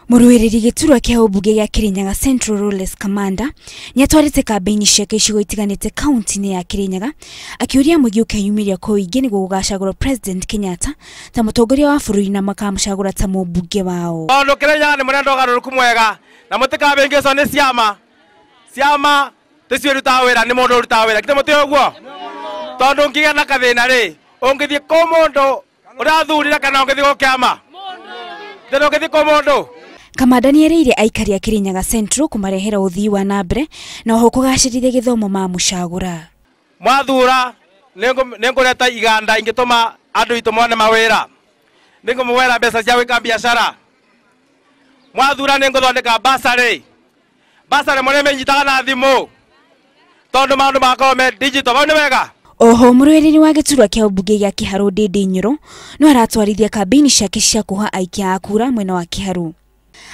Muruiriri giturwa kia ubunge ya Kirinyaga Central Rules Commander nyatwarite Kambeini ciake icigo itiganite kaunti-ini ya Kirinyaga akiuria muingi gukeyumiria kwa uingi niguo gugacagura President Kenyatta ta mutongoria wa bururi na makamacagura ta mubunge wao. Tondu Kirinyaga ni murenda ugaruruku mwega na mutikabingico ni ciama tucio rutaga wira ni mundu rutaga wira kite muti uguo tondu ngiga na kathina ri ungithie ku mundu urathurira kana ungithie ku kiama teno ngithi ku mundu. Kamanda nierire aikari a Kirinyaga Central kumarehera uthii wa nambere na oho kugacirithia githomo ma mucagura. Mwathura ningureta iganda ingituma andu itu mone mawira ningumwera mbeca cia gwika biashara. Mwathura ninguthondeka basari mone nyitaga na thimu tondu maundu makome digital bau ni wega. Oho muruiriri wa giturwa kia ubunge ya Kiharu Inooro no aratwarithia Kambeini ciake cia kuha aikia akura mwena wa Kiharu.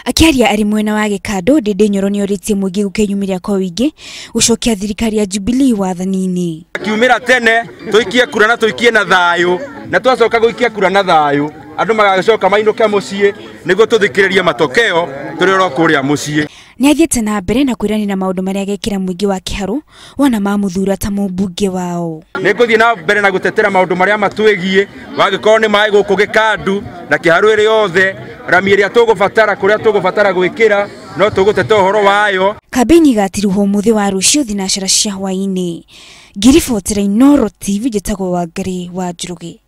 Akiaria ari mwena wa Gikando Inooro ni oritie muingi gukeyumiria kwa uingi gucokia thirikari ya Jubilee wathanini. Kiumira tene tuikie kura na tuikie na thayu na twacoka guikia kura na thayu andu magacoka mainuke mucii niguo tuthikiririe matokeo turiro kuria mucii. Ni athiete na mbere na kwirani na maundu maria gekira muingi wa Kiharu wana mamuthura ta mubunge wao. Niguthie na mbere na gutetera maundu maria matwegie wagikorwo ni mai guku Gikandu na Kiharu iri yothe rami iria tugubatara kuria tugubatara gwikira no tugutete uhoro wayo. Kambeini gatiruho muthi wa rucio thinashara cia hwaini. Ngiribotera Inooro TV njitagwo wa Ngari wa Njurugi.